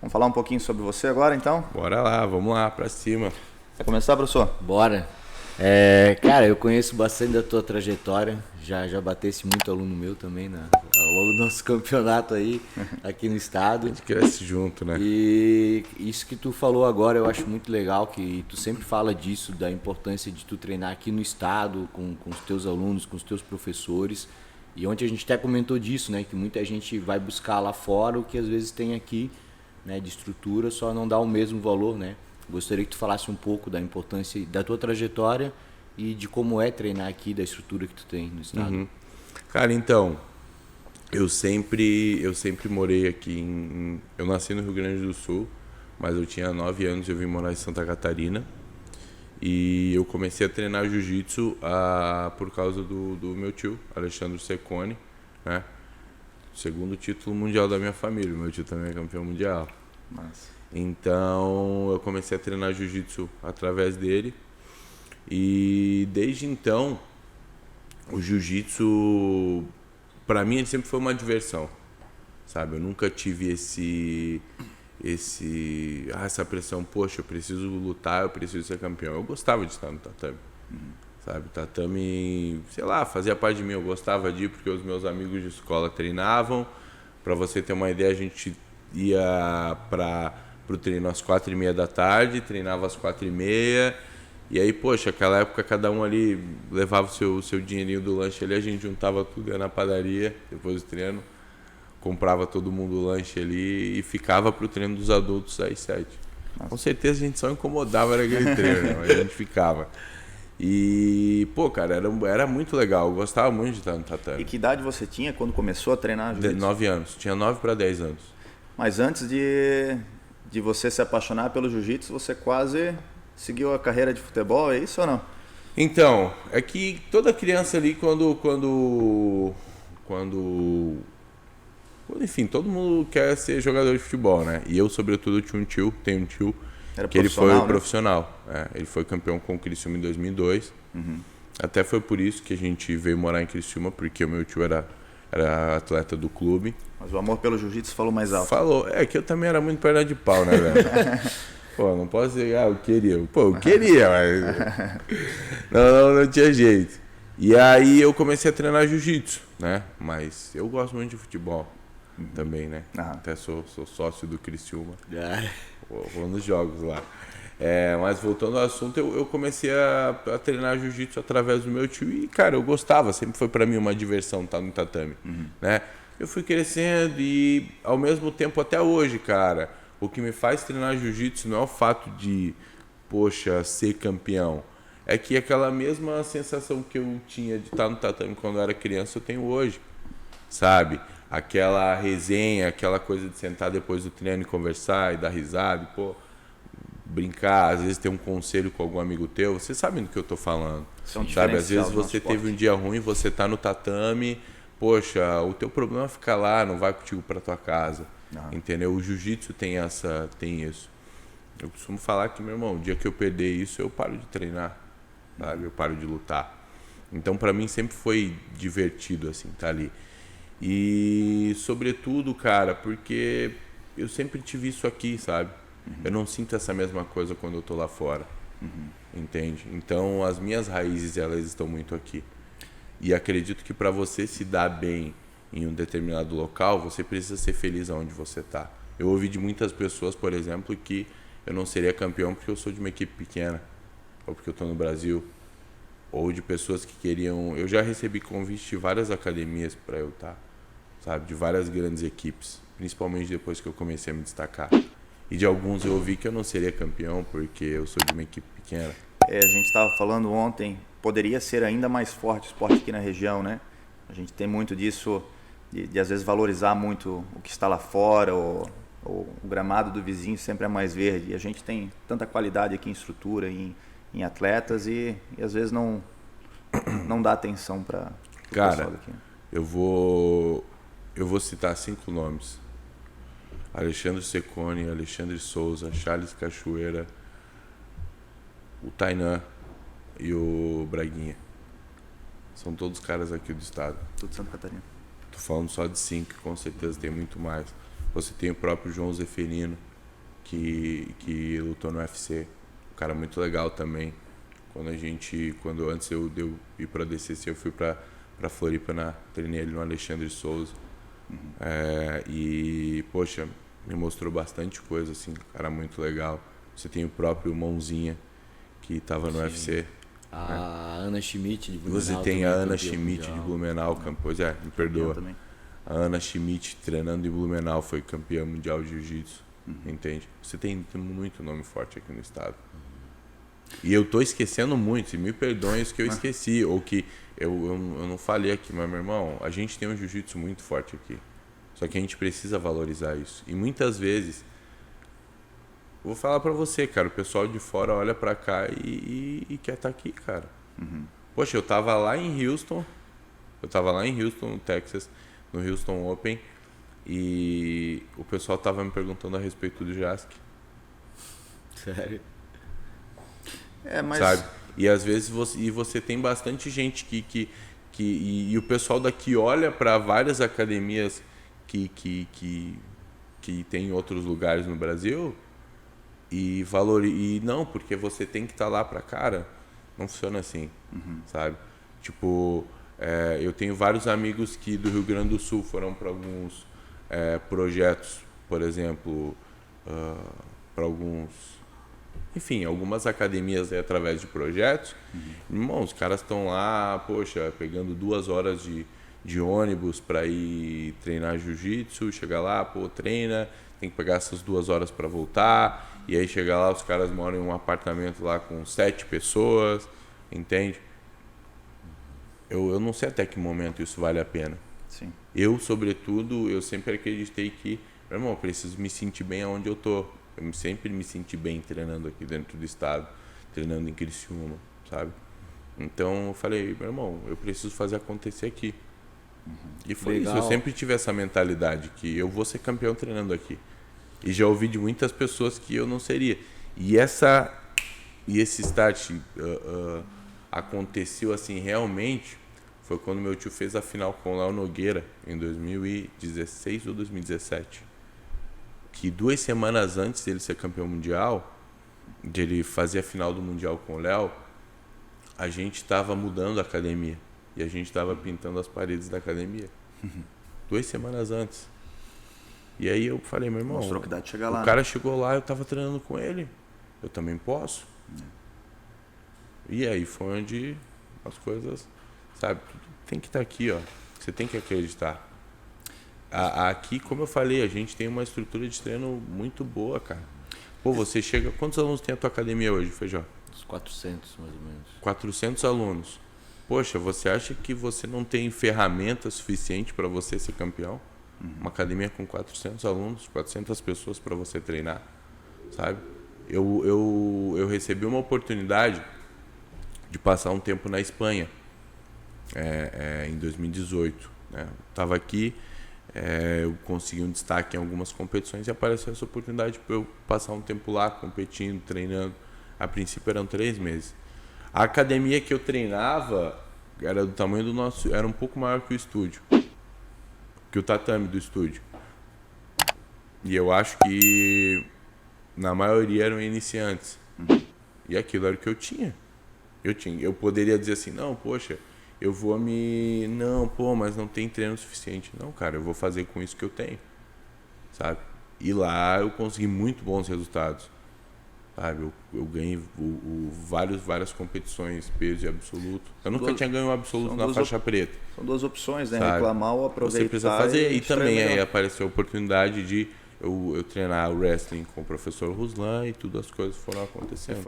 Vamos falar um pouquinho sobre você agora, então? Bora lá, vamos lá, pra cima. Quer começar, professor? Bora. Cara, eu conheço bastante da tua trajetória, já batesse muito aluno meu também ao longo do nosso campeonato aí, aqui no estado. A gente cresce junto, né? E isso que tu falou agora eu acho muito legal, que tu sempre fala disso, da importância de tu treinar aqui no estado, com os teus alunos, com os teus professores. E ontem a gente até comentou disso, né, que muita gente vai buscar lá fora o que às vezes tem aqui, né, de estrutura, só não dá o mesmo valor, né? Gostaria que tu falasse um pouco da importância da tua trajetória e de como é treinar aqui, da estrutura que tu tem no estado. Uhum. Cara, então, eu sempre morei aqui eu nasci no Rio Grande do Sul, mas eu tinha 9 anos e eu vim morar em Santa Catarina. E eu comecei a treinar jiu-jitsu por causa do meu tio, Alexandre Cecconi, né? Segundo título mundial da minha família, meu tio também é campeão mundial. Massa. Então eu comecei a treinar jiu-jitsu através dele e desde então o jiu-jitsu pra mim ele sempre foi uma diversão, sabe? Eu nunca tive essa pressão, poxa, eu preciso lutar, eu preciso ser campeão. Eu gostava de estar no tatame, sabe? Tatame, sei lá, fazia parte de mim, eu gostava de ir porque os meus amigos de escola treinavam. Pra você ter uma ideia, a gente ia pro treino às 4h30 da tarde, treinava às 4h30, e aí, poxa, aquela época cada um ali levava o seu dinheirinho do lanche ali, a gente juntava tudo, ia na padaria, depois do treino, comprava todo mundo o lanche ali e ficava pro treino dos adultos às 7. Com certeza a gente só incomodava naquele treino, né? Mas a gente ficava. E, pô, cara, era muito legal, eu gostava muito de estar no tatame. E que idade você tinha quando começou a treinar jiu-jitsu? 9 anos, tinha 9 para 10 anos. Mas antes de você se apaixonar pelo jiu-jitsu, você quase seguiu a carreira de futebol, é isso ou não? Então, é que toda criança ali enfim, todo mundo quer ser jogador de futebol, né? E eu, sobretudo, tenho um tio que ele foi né? profissional. Ele foi campeão com o Criciúma em 2002. Até foi por isso que a gente veio morar em Criciúma, porque o meu tio era atleta do clube. Mas o amor pelo jiu-jitsu falou mais alto. Falou, que eu também era muito perna de pau, né, velho? Pô, não posso dizer, eu queria. Pô, eu queria, mas não tinha jeito. E aí eu comecei a treinar jiu-jitsu, né? Mas eu gosto muito de futebol também, né? Até sou sócio do Criciúma. Vou nos jogos lá. Mas voltando ao assunto, eu comecei a treinar jiu-jitsu através do meu tio e, cara, eu gostava, sempre foi pra mim uma diversão estar no tatame, né? Eu fui crescendo e, ao mesmo tempo, até hoje, cara, o que me faz treinar jiu-jitsu não é o fato de, poxa, ser campeão. É que aquela mesma sensação que eu tinha de estar no tatame quando eu era criança, eu tenho hoje, sabe? Aquela resenha, aquela coisa de sentar depois do treino e conversar e dar risada, e, pô, brincar, às vezes ter um conselho com algum amigo teu, você sabe do que eu tô falando, sabe? Às vezes você teve um dia ruim, você tá no tatame, poxa, o teu problema fica lá, não vai contigo pra tua casa, entendeu? O jiu-jitsu tem isso. Eu costumo falar que, meu irmão, o dia que eu perder isso, eu paro de treinar, sabe? Eu paro de lutar. Então, pra mim, sempre foi divertido, assim, tá ali. E, sobretudo, cara, porque eu sempre tive isso aqui, sabe? Eu não sinto essa mesma coisa quando eu tô lá fora, entende? Então, as minhas raízes, elas estão muito aqui. E acredito que para você se dar bem em um determinado local, você precisa ser feliz aonde você tá. Eu ouvi de muitas pessoas, por exemplo, que eu não seria campeão porque eu sou de uma equipe pequena, ou porque eu tô no Brasil, ou de pessoas que queriam... Eu já recebi convite de várias academias para eu estar, sabe? De várias grandes equipes, principalmente depois que eu comecei a me destacar. E de alguns eu ouvi que eu não seria campeão porque eu sou de uma equipe pequena. A gente estava falando ontem, poderia ser ainda mais forte o esporte aqui na região, né? A gente tem muito disso, de às vezes valorizar muito o que está lá fora, ou o gramado do vizinho sempre é mais verde. E a gente tem tanta qualidade aqui em estrutura, em atletas, e às vezes não dá atenção para o pessoal daqui. Eu vou citar 5 nomes. Alexandre Cecconi, Alexandre Souza, Charles Cachoeira, o Tainan e o Braguinha. São todos caras aqui do estado. Tudo Santa Catarina. Tô falando só de 5, com certeza tem muito mais. Você tem o próprio João Zeferino, que lutou no UFC. Um cara muito legal também. Antes eu ir pra DCC, eu fui pra Floripa, treinei ele no Alexandre Souza. E, poxa, me mostrou bastante coisa, assim, cara muito legal. Você tem o próprio Mãozinha, que estava no UFC. A Ana Schmidt de Blumenau. Você tem a Ana Schmidt de Blumenau, me perdoa. Também. A Ana Schmidt treinando em Blumenau foi campeã mundial de jiu-jitsu, entende? Você tem muito nome forte aqui no estado. E eu tô esquecendo muito, e me perdoem os que eu esqueci, ou que eu não falei aqui, mas meu irmão, a gente tem um jiu-jitsu muito forte aqui. Só que a gente precisa valorizar isso. E muitas vezes, vou falar pra você, cara, o pessoal de fora olha pra cá e quer estar aqui, cara. Poxa, eu tava lá em Houston, no Texas, no Houston Open, e o pessoal tava me perguntando a respeito do Jask. Sério? Mas... Sabe? E às vezes você tem bastante gente e o pessoal daqui olha para várias academias que tem em outros lugares no Brasil e não, porque você tem que estar lá para cara. Não funciona assim, sabe? Tipo, eu tenho vários amigos que do Rio Grande do Sul foram para alguns projetos, por exemplo, para algumas academias através de projetos. Irmão, os caras estão lá, poxa, pegando 2 horas de ônibus para ir treinar jiu-jitsu, chega lá, treina, tem que pegar essas 2 horas para voltar, e aí chega lá, os caras moram em um apartamento lá com 7 pessoas, entende? Eu não sei até que momento isso vale a pena. Sim. Eu, sobretudo, eu sempre acreditei que, meu irmão, eu preciso me sentir bem aonde eu tô. Eu sempre me senti bem treinando aqui dentro do estado, treinando em Criciúma, sabe? Então eu falei, meu irmão, eu preciso fazer acontecer aqui. E foi Legal. isso, eu sempre tive essa mentalidade que eu vou ser campeão treinando aqui. E já ouvi de muitas pessoas que eu não seria. E esse start aconteceu assim realmente, foi quando meu tio fez a final com o Léo Nogueira, em 2016 ou 2017. Que 2 semanas antes dele ser campeão mundial, de ele fazer a final do mundial com o Léo, a gente estava mudando a academia e a gente estava pintando as paredes da academia. 2 semanas antes. E aí eu falei, meu irmão, mostrou que dá de chegar lá, o cara chegou lá, eu estava treinando com ele, eu também posso. E aí foi onde as coisas, sabe, tem que estar aqui, ó. Você tem que acreditar. Aqui, como eu falei, a gente tem uma estrutura de treino muito boa, cara. Pô, você chega... Quantos alunos tem a tua academia hoje, Feijó? Uns 400, mais ou menos. 400 alunos. Poxa, você acha que você não tem ferramenta suficiente para você ser campeão? Uma academia com 400 alunos, 400 pessoas para você treinar, sabe? Eu recebi uma oportunidade de passar um tempo na Espanha, em 2018. Né? Tava aqui... eu consegui um destaque em algumas competições e apareceu essa oportunidade para eu passar um tempo lá, competindo, treinando. A princípio eram 3 meses. A academia que eu treinava era do tamanho do nosso... Era um pouco maior que o estúdio. Que o tatame do estúdio. E eu acho que na maioria eram iniciantes. E aquilo era o que eu tinha. Eu poderia dizer assim, não, poxa... Eu vou mas não tem treino suficiente. Não, cara, eu vou fazer com isso que eu tenho, sabe? E lá eu consegui muito bons resultados, sabe? Eu ganhei várias competições, peso e absoluto. Eu nunca tinha ganho um absoluto na faixa preta. São 2 opções, né? Sabe? Reclamar ou aproveitar. Você precisa fazer. E também aí melhor. apareceu a oportunidade de eu treinar o wrestling com o professor Ruslan e tudo as coisas foram acontecendo.